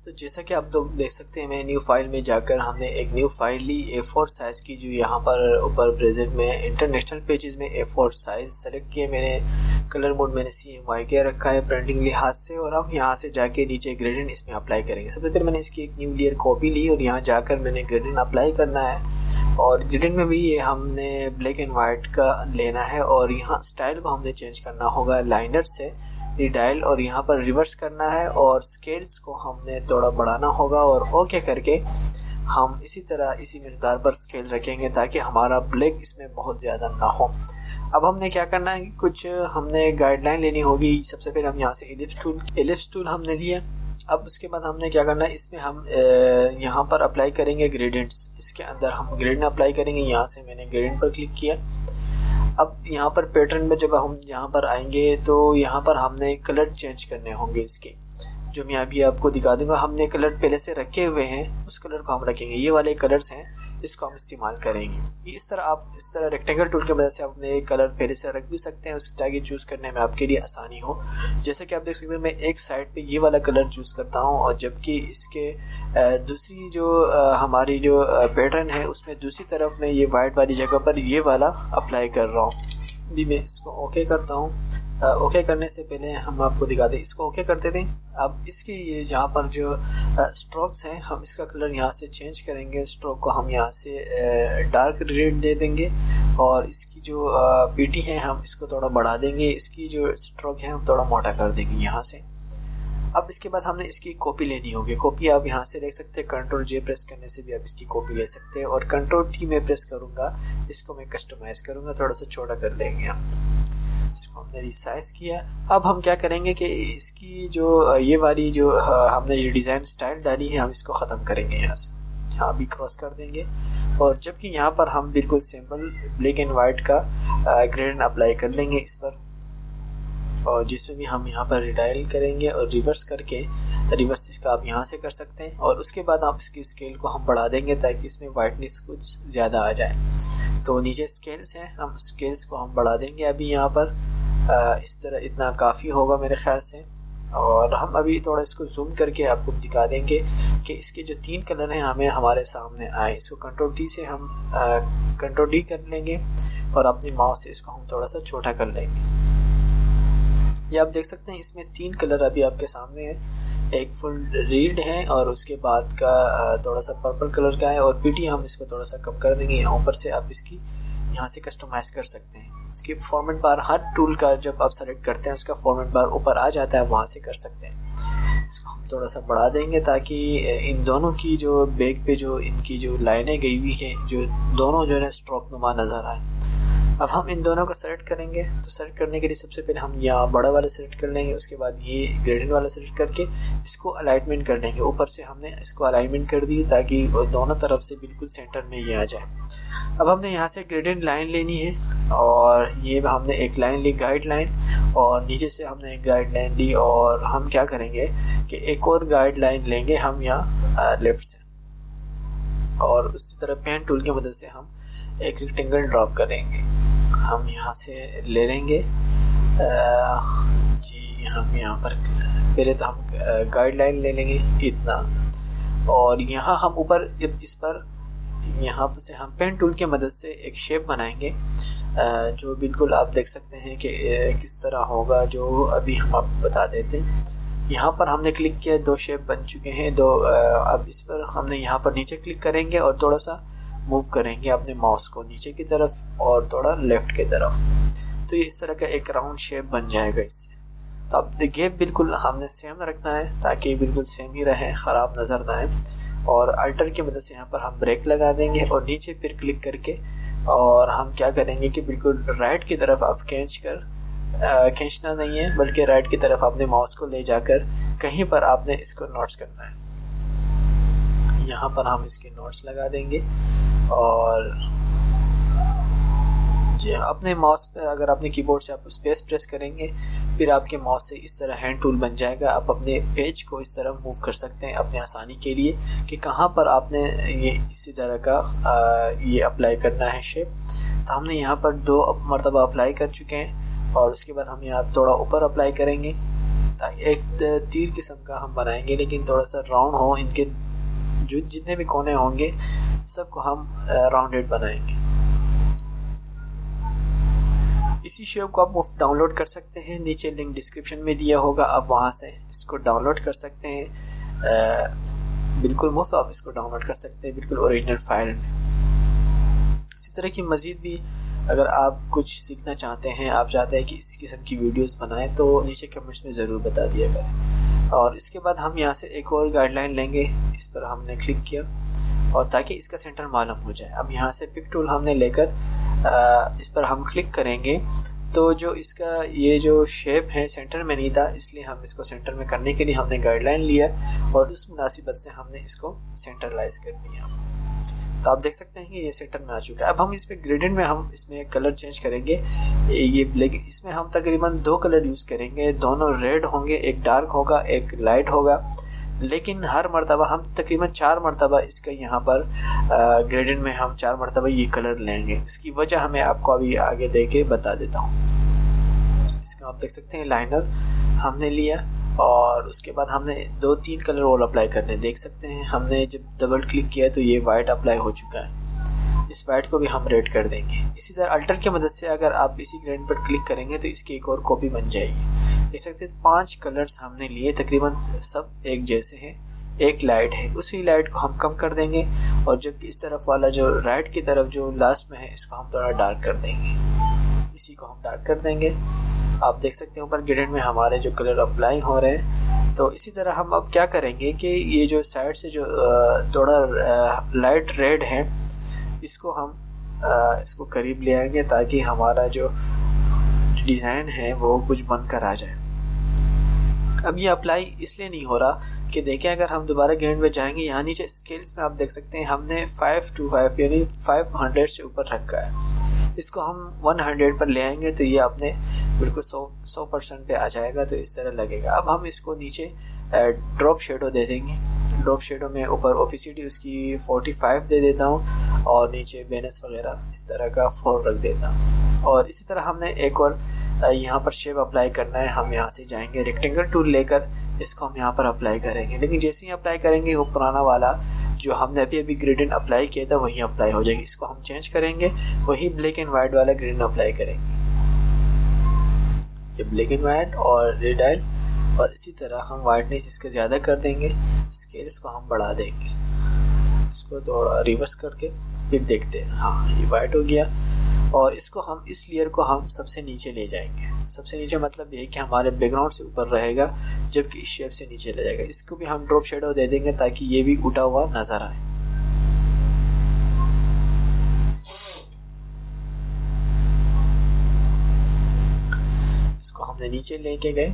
तो जैसा कि आप लोग देख सकते हैं, मैं न्यू फाइल में जाकर हमने एक न्यू फाइल ली A4 साइज़ की, जो यहाँ पर ऊपर प्रेजेंट में इंटरनेशनल पेजेस में A4 साइज़ सेलेक्ट किए मैंने। कलर मोड मैंने CMYK रखा है प्रिंटिंग लिहाज से, और अब यहाँ से जाके नीचे ग्रेडियंट इसमें अप्लाई करेंगे। सबसे पहले मैंने इसकी एक न्यू लेयर कॉपी ली और यहाँ जाकर मैंने ग्रेडियंट अप्लाई करना है। और ग्रेडियंट में भी ये हमने ब्लैक एंड वाइट का लेना है, और यहाँ स्टाइल को हमने चेंज करना होगा लाइनर से रिडाइल, और यहाँ पर रिवर्स करना है, और स्केल्स को हमने थोड़ा बढ़ाना होगा, और ओके करके हम इसी तरह इसी मिकदार पर स्केल रखेंगे ताकि हमारा ब्लैक इसमें बहुत ज़्यादा ना हो। अब हमने क्या करना है कि कुछ हमने गाइडलाइन लेनी होगी। सबसे पहले हम यहाँ से एलिप्स टूल हमने लिया। अब उसके बाद हमने क्या करना है, इसमें हम यहाँ पर अप्लाई करेंगे ग्रेडियंट्स। इसके अंदर हम ग्रेडियंट अप्लाई करेंगे। यहाँ से मैंने ग्रेडियंट पर क्लिक किया। अब यहाँ पर पैटर्न में जब हम यहाँ पर आएंगे तो यहाँ पर हमने कलर चेंज करने होंगे इसके, जो मैं अभी आपको दिखा दूंगा। हमने कलर पहले से रखे हुए हैं, उस कलर को हम रखेंगे। ये वाले कलर्स हैं, इसको हम इस्तेमाल करेंगे। इस तरह रेक्टेंगल टूल की मदद से अपने कलर पहले से रख भी सकते हैं, उसकी ताकि चूज़ करने में आपके लिए आसानी हो। जैसे कि आप देख सकते हैं, मैं एक साइड पे ये वाला कलर चूज़ करता हूँ, और जबकि इसके दूसरी जो हमारी जो पैटर्न है उसमें दूसरी तरफ मैं ये वाइट वाली जगह पर ये वाला अप्लाई कर रहा हूँ। अभी मैं इसको ओके करता हूँ। ओके करने से पहले हम आपको दिखा दें, इसको ओके करते थे। अब इसके ये यहाँ पर जो स्ट्रोक्स हैं, हम इसका कलर यहाँ से चेंज करेंगे। स्ट्रोक को हम यहाँ से डार्क रेड दे देंगे, और इसकी जो पीटी है हम इसको थोड़ा बढ़ा देंगे। इसकी जो स्ट्रोक है हम थोड़ा मोटा कर देंगे यहाँ से। अब इसके बाद हमने इसकी कॉपी लेनी होगी। कॉपी आप यहाँ से ले सकते हैं, Ctrl+J प्रेस करने से भी आप इसकी कॉपी ले सकते हैं, और Ctrl+T में प्रेस करूँगा, इसको मैं कस्टमाइज़ करूँगा, थोड़ा सा छोटा कर लेंगे हम। इसको हमने रिसाइज किया। अब हम क्या करेंगे कि इसकी जो ये वाली जो हमने ये डिज़ाइन स्टाइल डाली है, हम इसको ख़त्म करेंगे। यहाँ से यहाँ भी क्रॉस कर देंगे, और जबकि यहाँ पर हम बिल्कुल सिंपल ब्लैक एंड वाइट का ग्रेडियंट अप्लाई कर लेंगे इस पर, और जिसमें भी हम यहाँ पर रिडाइल करेंगे और रिवर्स करके रिवर्स इसका आप यहाँ से कर सकते हैं। और उसके बाद आप इसकी स्केल को हम बढ़ा देंगे ताकि इसमें वाइटनेस कुछ ज़्यादा आ जाए। तो नीचे स्केल्स हैं, हम स्केल्स को हम बढ़ा देंगे अभी यहाँ पर। इस तरह इतना काफ़ी होगा मेरे ख्याल से। और हम अभी थोड़ा इसको जूम करके आपको दिखा देंगे कि इसके जो 3 कलर हैं हमें हमारे सामने आए। इसको Ctrl+T से हम Ctrl+D कर लेंगे, और अपनी माउस से इसको हम थोड़ा सा छोटा कर लेंगे। ये आप देख सकते हैं, इसमें 3 कलर अभी आपके सामने हैं। एक फुल रेड है, और उसके बाद का थोड़ा सा पर्पल कलर का है, और पीटी हम इसको थोड़ा सा कम कर देंगे। यहाँ ऊपर से आप इसकी यहाँ से कस्टमाइज कर सकते हैं। इसकी फॉर्मेट बार हर टूल का जब आप सेलेक्ट करते हैं उसका फॉर्मेट बार ऊपर आ जाता है, वहाँ से कर सकते हैं। इसको हम थोड़ा सा बढ़ा देंगे ताकि इन दोनों की जो बैक पे जो इनकी जो लाइनें गई हुई हैं, जो दोनों जो है स्ट्रोक नुमा नज़र आए। अब हम इन दोनों को सेलेक्ट करेंगे। तो सेलेक्ट करने के लिए सबसे पहले हम यहाँ बड़ा वाला सेलेक्ट कर लेंगे, उसके बाद ये ग्रेडियंट वाला सेलेक्ट करके इसको अलाइनमेंट कर लेंगे। ऊपर से हमने इसको अलाइनमेंट कर दी ताकि दोनों तरफ से बिल्कुल सेंटर में ये आ जाए। अब हमने यहाँ से ग्रेडियंट लाइन लेनी है, और ये हमने एक लाइन ली गाइड लाइन, और नीचे से हमने एक गाइड लाइन ली, और हम क्या करेंगे कि एक और गाइड लाइन लेंगे हम यहाँ लेफ्ट से, और उसी तरह पेन टूल की मदद से हम एक रेक्टेंगल ड्रॉप करेंगे। हम यहाँ से ले लेंगे जी, हम यहाँ पर पहले तो हम गाइडलाइन ले लेंगे इतना, और यहाँ हम ऊपर इस पर यहाँ से हम पेन टूल की मदद से एक शेप बनाएंगे, जो बिल्कुल आप देख सकते हैं कि किस तरह होगा, जो अभी हम आप बता देते हैं। यहाँ पर हमने क्लिक किया, 2 शेप बन चुके हैं 2। अब इस पर हमने यहाँ पर नीचे क्लिक करेंगे और थोड़ा सा मूव करेंगे अपने माउस को नीचे की तरफ और थोड़ा लेफ्ट की तरफ, तो ये इस तरह का एक राउंड शेप बन जाएगा इससे। तो अब गैप बिल्कुल हमने सेम रखना है ताकि बिल्कुल सेम ही रहे, ख़राब नज़र ना आए। और अल्टर की मदद से यहाँ पर हम ब्रेक लगा देंगे, और नीचे फिर क्लिक करके और हम क्या करेंगे कि बिल्कुल राइट की तरफ आप खींचना नहीं है, बल्कि राइट की तरफ अपने माउस को ले जाकर कहीं पर आपने इसको नोट्स करना है। यहाँ पर हम इसके नोट्स लगा देंगे, और जी अपने माउस पे अगर अपने कीबोर्ड से आप स्पेस प्रेस करेंगे, फिर आपके माउस से इस तरह हैंड टूल बन जाएगा। आप अपने पेज को इस तरह मूव कर सकते हैं अपने आसानी के लिए कि कहाँ पर आपने ये इसी तरह का ये अप्लाई करना है शेप। तो हमने यहाँ पर 2 मरतबा अप्लाई कर चुके हैं, और उसके बाद हम यहाँ थोड़ा ऊपर अप्लाई करेंगे ताकि एक तीर किस्म का हम बनाएंगे, लेकिन थोड़ा सा राउंड हो, इनके जो जितने भी कोने होंगे सबको हम राउंडेड बनाएंगे। इसी शेप को आप डाउनलोड कर सकते हैं, नीचे लिंक डिस्क्रिप्शन में दिया होगा, आप वहाँ से इसको डाउनलोड कर सकते हैं। बिल्कुल मुफ्त आप इसको डाउनलोड कर सकते हैं, बिल्कुल ओरिजिनल फाइल में। इसी तरह की मज़ीद भी अगर आप कुछ सीखना चाहते हैं, आप चाहते हैं कि इस किस्म की वीडियोस बनाएं, तो नीचे कमेंट्स में ज़रूर बता दिया करें। और इसके बाद हम यहाँ से एक और गाइडलाइन लेंगे, इस पर हमने क्लिक किया और ताकि इसका सेंटर मालूम हो जाए। अब यहाँ से पिक टूल हमने लेकर इस पर हम क्लिक करेंगे, तो जो इसका ये जो शेप है सेंटर में नहीं था, इसलिए हम इसको सेंटर में करने के लिए हमने गाइडलाइन लिया और उस मुनासिबत से हमने इसको सेंटरलाइज कर दिया। तो आप देख सकते हैं कि ये सेंटर में आ चुका है। अब हम इसमें ग्रेडियंट में हम इसमें कलर चेंज करेंगे, ये ब्लैक, इसमें हम तकरीबन 2 कलर यूज़ करेंगे, दोनों रेड होंगे, एक डार्क होगा एक लाइट होगा, लेकिन हर मरतबा हम तकरीबन 4 मरतबा इसका यहाँ पर ग्रेडियंट में हम 4 मरतबा ये कलर लेंगे। इसकी वजह हमें आपको अभी आगे दे के बता देता हूँ। इसका आप देख सकते हैं लाइनर हमने लिया और उसके बाद हमने 2-3 कलर और अप्लाई करने, देख सकते हैं हमने जब डबल क्लिक किया तो ये वाइट अप्लाई हो चुका है। इस वाइट को भी हम रेड कर देंगे। इसी तरह अल्टर की मदद से अगर आप इसी ग्रेडियंट पर क्लिक करेंगे तो इसकी एक और कॉपी बन जाएगी। देख सकते हैं 5 कलर्स हमने लिए, तकरीबन सब एक जैसे हैं, एक लाइट है, उसी लाइट को हम कम कर देंगे और जबकि इस तरफ वाला जो राइट की तरफ जो लास्ट में है इसको हम थोड़ा डार्क कर देंगे, इसी को हम डार्क कर देंगे। आप देख सकते हैं ऊपर ग्रेडियंट में हमारे जो कलर अप्लाई हो रहे हैं। तो इसी तरह हम अब क्या करेंगे कि ये जो साइड से जो थोड़ा लाइट रेड है इसको हम इसको करीब ले आएंगे ताकि हमारा जो डिज़ाइन है वो कुछ बनकर आ जाए। अब ये अप्लाई इसलिए नहीं हो रहा कि देखिए अगर हम दोबारा ग्रेडियंट में जाएंगे, यहाँ नीचे स्केल्स में आप देख सकते हैं हमने 525 यानी 500 से ऊपर रखा है। इसको हम 100 पर ले आएंगे तो ये आपने बिल्कुल 100% पे आ जाएगा, तो इस तरह लगेगा। अब हम इसको नीचे ड्रॉप शेडो दे देंगे। ड्रॉप शेडो में ऊपर ओपेसिटी उसकी 45 दे देता हूँ और नीचे बेनेस वगैरह इस तरह का 4 रख देता हूँ। और इसी तरह हमने एक और यहाँ पर शेप अप्लाई करना है। हम यहाँ से जाएंगे रेक्टेंगल टूल लेकर इसको हम यहाँ पर अप्लाई करेंगे, लेकिन जैसे ही अप्लाई करेंगे वो पुराना वाला जो हमने अभी ग्रेडियंट अप्लाई किया था वही अप्लाई हो जाएगी। इसको हम चेंज करेंगे, वही ब्लैक एंड वाइट वाला ग्रेडियंट अप्लाई करेंगे, ये ब्लैक एंड वाइट और रेड आइल। और इसी तरह हम वाइटनेस इसका ज़्यादा कर देंगे, स्केल्स को हम बढ़ा देंगे, इसको थोड़ा रिवर्स करके फिर देखते हैं। हाँ ये वाइट हो गया और इसको हम इस लेयर को हम सबसे नीचे ले जाएंगे। सबसे नीचे मतलब ये कि हमारे बैकग्राउंड से ऊपर रहेगा जबकि इस शेप से नीचे ले जाएगा। इसको भी हम ड्रॉप शेडो दे देंगे ताकि ये भी उठा हुआ नजर आए। इसको हमने नीचे लेके गए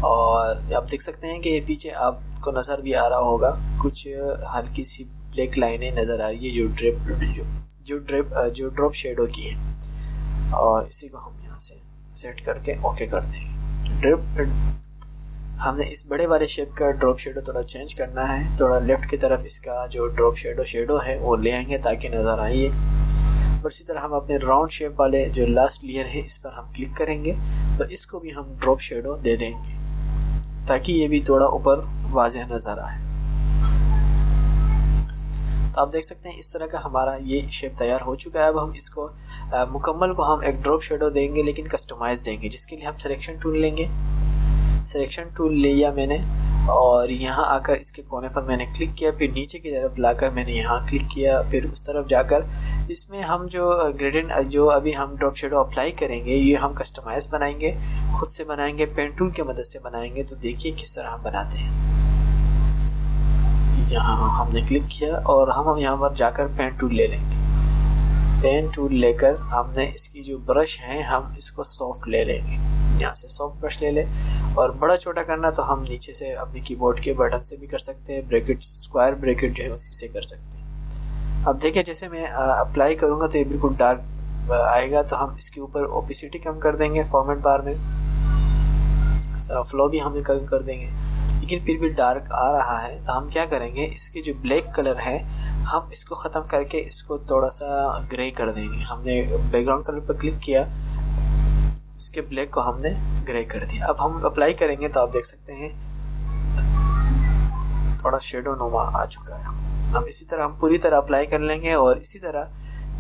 और आप देख सकते हैं कि ये पीछे आपको नज़र भी आ रहा होगा, कुछ हल्की सी ब्लैक लाइनें नज़र आ रही है जो ड्रॉप शेडो की है। और इसी को हम यहाँ से सेट करके ओके कर देंगे। हमने इस बड़े वाले शेप का ड्रॉप शेडो थोड़ा चेंज करना है, थोड़ा लेफ्ट की तरफ इसका जो ड्रॉप शेडो है वो ले आएंगे ताकि नज़र आए। और इसी तरह हम अपने राउंड शेप वाले जो लास्ट लेयर है इस पर हम क्लिक करेंगे तो इसको भी हम ड्रॉप शेडो दे देंगे ताकि ये भी थोड़ा ऊपर वाज़ेह नज़र आए। तो आप देख सकते हैं इस तरह का हमारा ये शेप तैयार हो चुका है। अब हम इसको मुकम्मल को हम एक ड्रॉप शेडो देंगे लेकिन कस्टमाइज देंगे, जिसके लिए हम सिलेक्शन टूल लेंगे। सिलेक्शन टूल लिया मैंने और यहाँ आकर इसके कोने पर मैंने क्लिक किया, फिर नीचे की तरफ लाकर मैंने यहाँ क्लिक किया, फिर उस तरफ जाकर इसमें हम जो ग्रेडियंट जो अभी हम ड्रॉप शेडो अप्लाई करेंगे ये हम कस्टमाइज बनाएंगे, खुद से बनाएंगे, पेन टूल की मदद से बनाएंगे। तो देखिए किस तरह हम बनाते हैं। यहाँ हमने क्लिक किया और हम यहाँ पर जाकर पेन टूल ले लेंगे। पेन टूल लेकर हमने इसकी जो ब्रश है हम इसको सॉफ्ट ले लेंगे, यहाँ से सॉफ्ट ब्रश ले लें। और बड़ा छोटा करना तो हम नीचे से अपने कीबोर्ड के बटन से भी कर सकते हैं, ब्रैकेट स्क्वायर ब्रैकेट जो है उसी से कर सकते हैं। अब देखिए जैसे मैं अप्लाई करूँगा तो ये बिल्कुल डार्क आएगा, तो हम इसके ऊपर ओपेसिटी कम कर देंगे फॉर्मेट बार में, फ्लो भी हम कम कर देंगे, लेकिन फिर भी डार्क आ रहा है। तो हम क्या करेंगे, इसके जो ब्लैक कलर है हम इसको ख़त्म करके इसको थोड़ा सा ग्रे कर देंगे। हमने बैकग्राउंड कलर पर क्लिक किया, इसके ब्लैक को हमने ग्रे कर दिया। अब हम अप्लाई करेंगे तो आप देख सकते हैं थोड़ा शेडो नुमा आ चुका है। हम इसी तरह हम पूरी तरह अप्लाई कर लेंगे और इसी तरह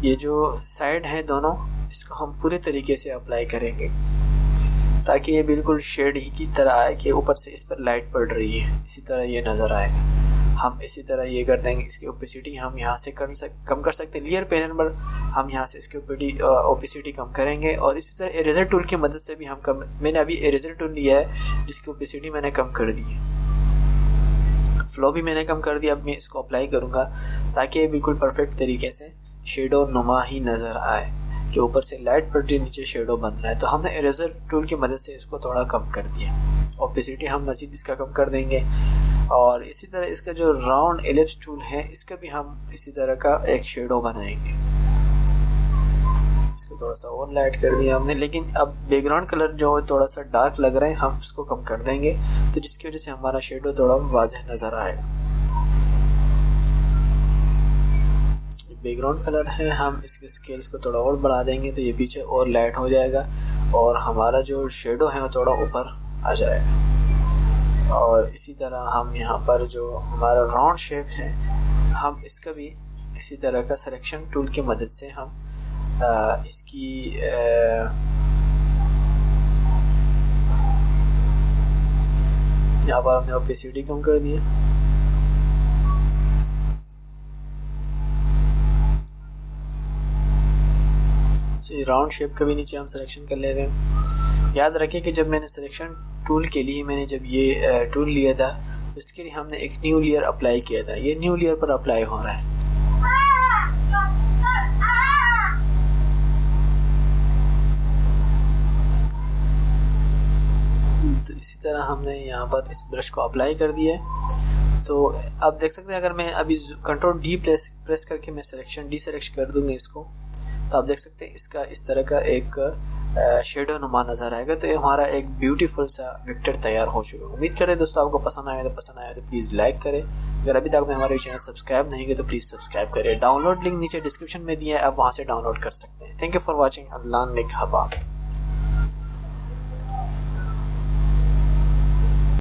ये जो साइड है दोनों, इसको हम पूरे तरीके से अप्लाई करेंगे ताकि ये बिल्कुल शेड ही की तरह आए कि ऊपर से इस पर लाइट पड़ रही है, इसी तरह ये नज़र आएगा। हम इसी तरह ये कर देंगे। इसकी ओपेसिटी हम यहाँ से कम कर सकते हैं। लेयर पैनल पर हम यहाँ से इसकी ओपेसिटी कम करेंगे और इसी तरह इरेजर टूल की मदद से भी हम मैंने अभी इरेजर टूल लिया है जिसकी ओपेसिटी मैंने कम कर दी है, फ्लो भी मैंने कम कर दिया। अब मैं इसको अप्लाई करूँगा ताकि ये बिल्कुल परफेक्ट तरीके से शेडो नुमा ही नज़र आए कि ऊपर से लाइट पड़ रही, नीचे शेडो बन रहा है। तो हमने इरेजर टूल की मदद से इसको थोड़ा कम कर दिया। ओपेसिटी हम मज़ीद इसका कम कर देंगे और इसी तरह इसका जो राउंड एलिप्स टूल है इसका भी हम इसी तरह का एक शेडो बनाएंगे। इसको थोड़ा सा और लाइट कर दिया हमने, लेकिन अब बैकग्राउंड कलर जो थोड़ा सा डार्क लग रहा है हम इसको कम कर देंगे तो जिसकी वजह से हमारा शेडो थोड़ा वाज़ेह नज़र आएगा। बैकग्राउंड कलर है, हम इसके स्केल्स को थोड़ा और बढ़ा देंगे तो ये पीछे और लाइट हो जाएगा और हमारा जो शेडो है वो थोड़ा ऊपर आ जाएगा। और इसी तरह हम यहाँ पर जो हमारा राउंड शेप है हम इसका भी इसी तरह का सिलेक्शन टूल की मदद से हम इसकी यहाँ पर हमने ओपेसिटी कम कर दिया। राउंड शेप का भी नीचे हम सिलेक्शन कर ले रहे हैं। याद रखें कि जब मैंने सिलेक्शन टूल के लिए मैंने जब ये टूल लिया था तो इसके लिए हमने एक न्यू लेयर अप्लाई किया था। ये न्यू लेयर पर अप्लाई हो रहा है। तो इसी तरह हमने यहाँ पर इस ब्रश को अप्लाई कर दिया है। तो आप देख सकते हैं अगर मैं अभी कंट्रोल डी प्रेस करके मैं डी सेलेक्ट कर दूंगा इसको तो आप देख सकते हैं इसका इस तरह का एक शेडो नुमा नज़र आएगा। तो ये हमारा एक ब्यूटीफुल सा विक्टर तैयार हो चुका है। उम्मीद करें दोस्तों आपको पसंद आया तो प्लीज़ लाइक करें। अगर अभी तक हमारे चैनल सब्सक्राइब नहीं किया तो प्लीज़ सब्सक्राइब करें। डाउनलोड लिंक नीचे डिस्क्रिप्शन में दिया है, आप वहाँ से डाउनलोड कर सकते हैं। Thank you for watching. Allah ने